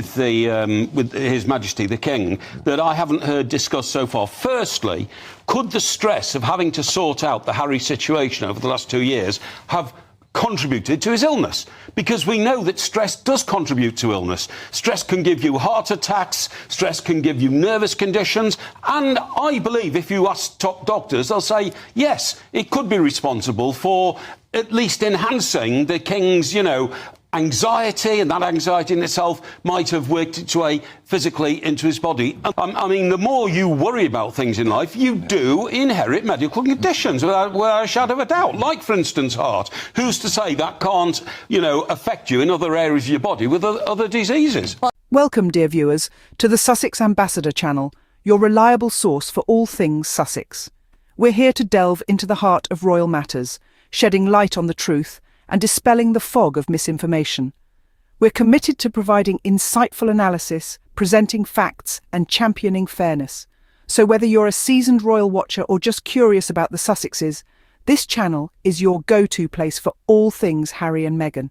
with His Majesty the King that I haven't heard discussed so far. Firstly, could the stress of having to sort out the Harry situation over the last 2 years have contributed to his illness? Because we know that stress does contribute to illness. Stress can give you heart attacks, stress can give you nervous conditions, and I believe if you ask top doctors, they'll say, yes, it could be responsible for at least enhancing the King's, anxiety, and that anxiety in itself might have worked its way physically into his body. I mean, the more you worry about things in life, you do inherit medical conditions without a shadow of a doubt. Like, for instance, heart. Who's to say that can't, affect you in other areas of your body with other diseases? Welcome, dear viewers, to the Sussex Ambassador channel, your reliable source for all things Sussex. We're here to delve into the heart of royal matters, shedding light on the truth and dispelling the fog of misinformation. We're committed to providing insightful analysis, presenting facts, and championing fairness. So whether you're a seasoned royal watcher or just curious about the Sussexes, this channel is your go-to place for all things Harry and Meghan.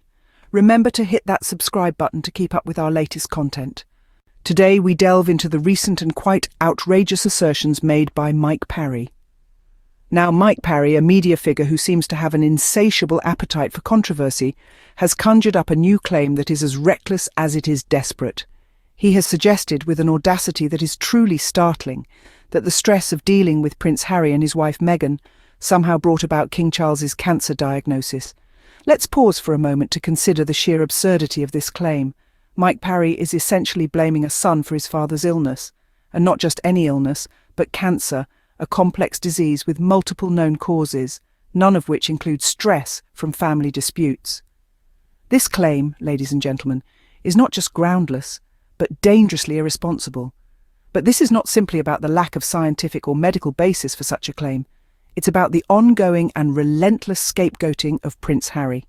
Remember to hit that subscribe button to keep up with our latest content. Today we delve into the recent and quite outrageous assertions made by Mike Parry. Now, Mike Parry, a media figure who seems to have an insatiable appetite for controversy, has conjured up a new claim that is as reckless as it is desperate. He has suggested, with an audacity that is truly startling, that the stress of dealing with Prince Harry and his wife Meghan somehow brought about King Charles's cancer diagnosis. Let's pause for a moment to consider the sheer absurdity of this claim. Mike Parry is essentially blaming a son for his father's illness, and not just any illness, but cancer, a complex disease with multiple known causes, none of which include stress from family disputes. This claim, ladies and gentlemen, is not just groundless, but dangerously irresponsible. But this is not simply about the lack of scientific or medical basis for such a claim. It's about the ongoing and relentless scapegoating of Prince Harry.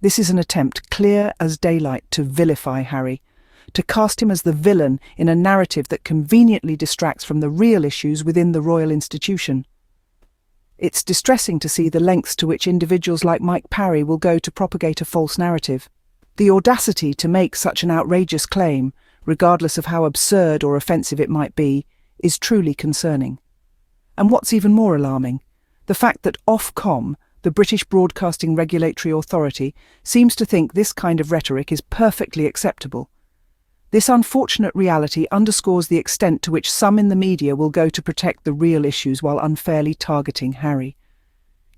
This is an attempt, clear as daylight, to vilify Harry, to cast him as the villain in a narrative that conveniently distracts from the real issues within the royal institution. It's distressing to see the lengths to which individuals like Mike Parry will go to propagate a false narrative. The audacity to make such an outrageous claim, regardless of how absurd or offensive it might be, is truly concerning. And what's even more alarming, the fact that Ofcom, the British Broadcasting Regulatory Authority, seems to think this kind of rhetoric is perfectly acceptable. This unfortunate reality underscores the extent to which some in the media will go to protect the real issues while unfairly targeting Harry.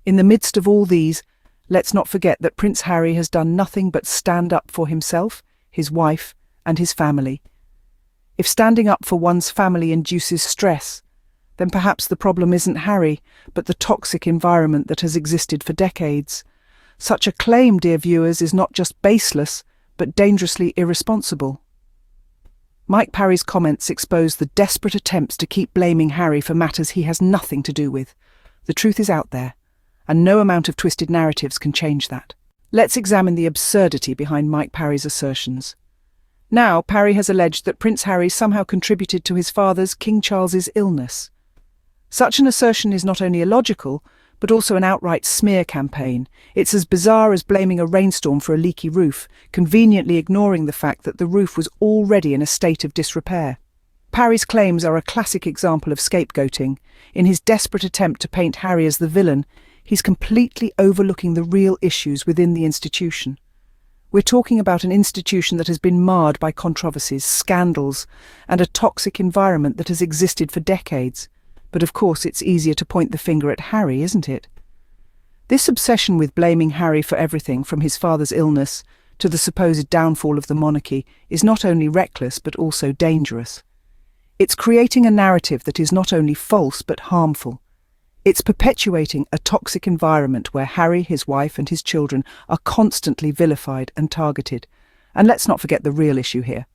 In the midst of all these, let's not forget that Prince Harry has done nothing but stand up for himself, his wife, and his family. If standing up for one's family induces stress, then perhaps the problem isn't Harry, but the toxic environment that has existed for decades. Such a claim, dear viewers, is not just baseless, but dangerously irresponsible. Mike Parry's comments expose the desperate attempts to keep blaming Harry for matters he has nothing to do with. The truth is out there, and no amount of twisted narratives can change that. Let's examine the absurdity behind Mike Parry's assertions. Now, Parry has alleged that Prince Harry somehow contributed to his father's, King Charles's, illness. Such an assertion is not only illogical, but also an outright smear campaign. It's as bizarre as blaming a rainstorm for a leaky roof, conveniently ignoring the fact that the roof was already in a state of disrepair. Parry's claims are a classic example of scapegoating. In his desperate attempt to paint Harry as the villain, he's completely overlooking the real issues within the institution. We're talking about an institution that has been marred by controversies, scandals, and a toxic environment that has existed for decades. But of course it's easier to point the finger at Harry, isn't it? This obsession with blaming Harry for everything from his father's illness to the supposed downfall of the monarchy is not only reckless but also dangerous. It's creating a narrative that is not only false but harmful. It's perpetuating a toxic environment where Harry, his wife and his children are constantly vilified and targeted. And let's not forget the real issue here.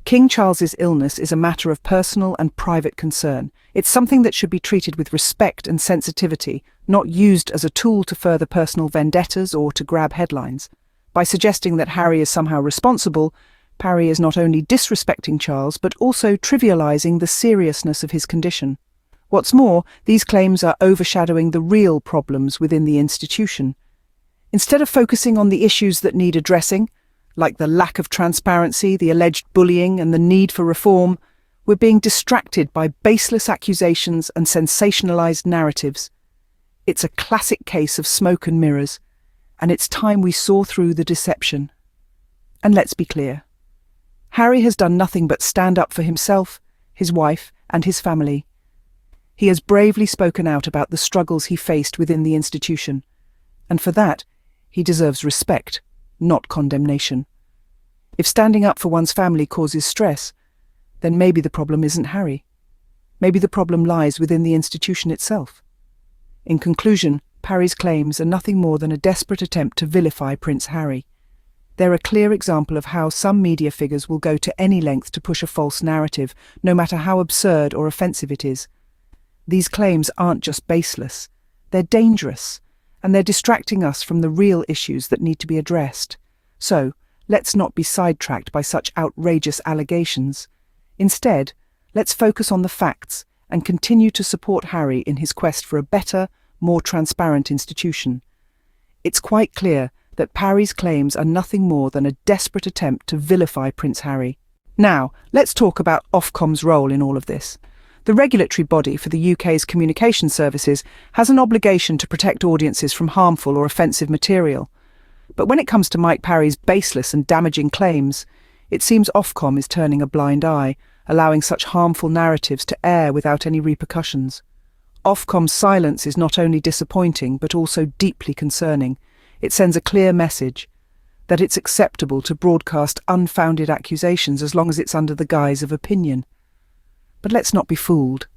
King Charles's illness is a matter of personal and private concern. It's something that should be treated with respect and sensitivity, not used as a tool to further personal vendettas or to grab headlines. By suggesting that Harry is somehow responsible, Parry is not only disrespecting Charles but also trivializing the seriousness of his condition. What's more, these claims are overshadowing the real problems within the institution. Instead of focusing on the issues that need addressing, like the lack of transparency, the alleged bullying, and the need for reform, we're being distracted by baseless accusations and sensationalized narratives. It's a classic case of smoke and mirrors, and it's time we saw through the deception. And let's be clear. Harry has done nothing but stand up for himself, his wife, and his family. He has bravely spoken out about the struggles he faced within the institution, and for that, he deserves respect, not condemnation. If standing up for one's family causes stress, then maybe the problem isn't Harry. Maybe the problem lies within the institution itself. In conclusion, Parry's claims are nothing more than a desperate attempt to vilify Prince Harry. They're a clear example of how some media figures will go to any length to push a false narrative, no matter how absurd or offensive it is. These claims aren't just baseless, they're dangerous, and they're distracting us from the real issues that need to be addressed. So, let's not be sidetracked by such outrageous allegations. Instead, let's focus on the facts and continue to support Harry in his quest for a better, more transparent institution. It's quite clear that Parry's claims are nothing more than a desperate attempt to vilify Prince Harry. Now, let's talk about Ofcom's role in all of this. The regulatory body for the UK's communication services has an obligation to protect audiences from harmful or offensive material. But when it comes to Mike Parry's baseless and damaging claims, it seems Ofcom is turning a blind eye, allowing such harmful narratives to air without any repercussions. Ofcom's silence is not only disappointing but also deeply concerning. It sends a clear message that it's acceptable to broadcast unfounded accusations as long as it's under the guise of opinion. But let's not be fooled.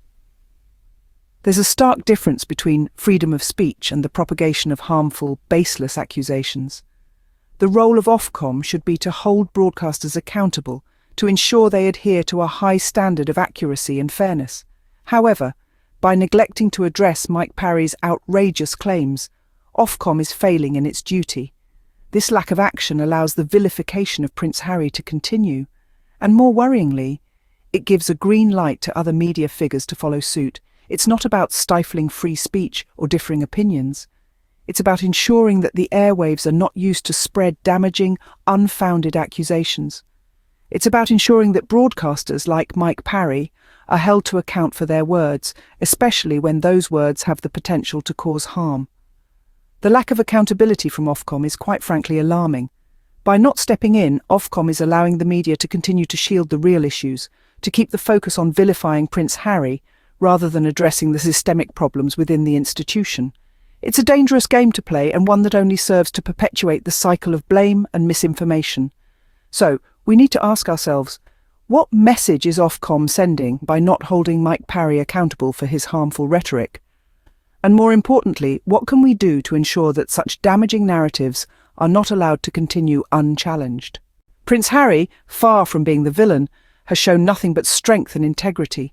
There's a stark difference between freedom of speech and the propagation of harmful, baseless accusations. The role of Ofcom should be to hold broadcasters accountable, to ensure they adhere to a high standard of accuracy and fairness. However, by neglecting to address Mike Parry's outrageous claims, Ofcom is failing in its duty. This lack of action allows the vilification of Prince Harry to continue, and more worryingly, it gives a green light to other media figures to follow suit. It's not about stifling free speech or differing opinions. It's about ensuring that the airwaves are not used to spread damaging, unfounded accusations. It's about ensuring that broadcasters like Mike Parry are held to account for their words, especially when those words have the potential to cause harm. The lack of accountability from Ofcom is quite frankly alarming. By not stepping in, Ofcom is allowing the media to continue to shield the real issues, to keep the focus on vilifying Prince Harry, rather than addressing the systemic problems within the institution. It's a dangerous game to play and one that only serves to perpetuate the cycle of blame and misinformation. So, we need to ask ourselves, what message is Ofcom sending by not holding Mike Parry accountable for his harmful rhetoric? And more importantly, what can we do to ensure that such damaging narratives are not allowed to continue unchallenged? Prince Harry, far from being the villain, has shown nothing but strength and integrity.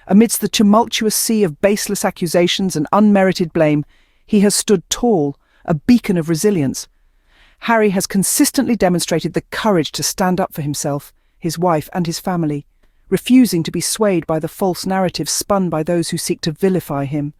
Amidst the tumultuous sea of baseless accusations and unmerited blame, he has stood tall, a beacon of resilience. Harry has consistently demonstrated the courage to stand up for himself, his wife and his family, refusing to be swayed by the false narratives spun by those who seek to vilify him.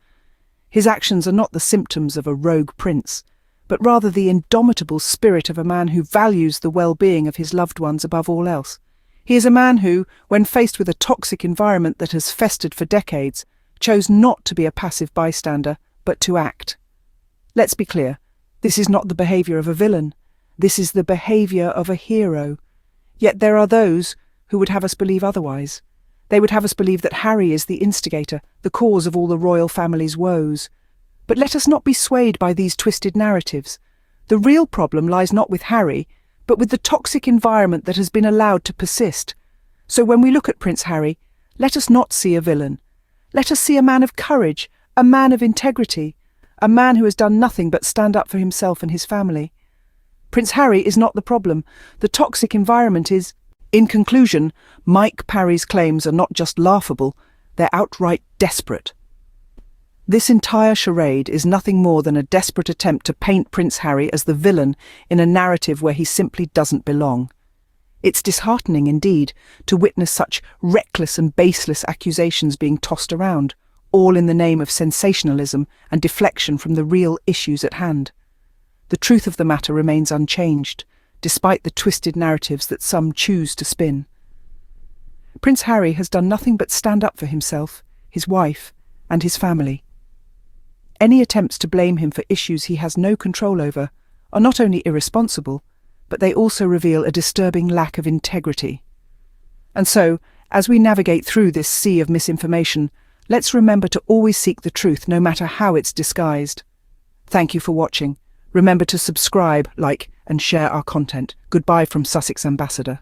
His actions are not the symptoms of a rogue prince, but rather the indomitable spirit of a man who values the well-being of his loved ones above all else. He is a man who, when faced with a toxic environment that has festered for decades, chose not to be a passive bystander, but to act. Let's be clear, this is not the behaviour of a villain. This is the behaviour of a hero. Yet there are those who would have us believe otherwise. They would have us believe that Harry is the instigator, the cause of all the royal family's woes. But let us not be swayed by these twisted narratives. The real problem lies not with Harry, but with the toxic environment that has been allowed to persist. So when we look at Prince Harry, let us not see a villain. Let us see a man of courage, a man of integrity, a man who has done nothing but stand up for himself and his family. Prince Harry is not the problem. The toxic environment is. In conclusion, Mike Parry's claims are not just laughable, they're outright desperate. This entire charade is nothing more than a desperate attempt to paint Prince Harry as the villain in a narrative where he simply doesn't belong. It's disheartening indeed to witness such reckless and baseless accusations being tossed around, all in the name of sensationalism and deflection from the real issues at hand. The truth of the matter remains unchanged. despite the twisted narratives that some choose to spin. Prince Harry has done nothing but stand up for himself, his wife, and his family. Any attempts to blame him for issues he has no control over are not only irresponsible, but they also reveal a disturbing lack of integrity. And so, as we navigate through this sea of misinformation, let's remember to always seek the truth no matter how it's disguised. Thank you for watching. Remember to subscribe, like, and share our content. Goodbye from Sussex Ambassador.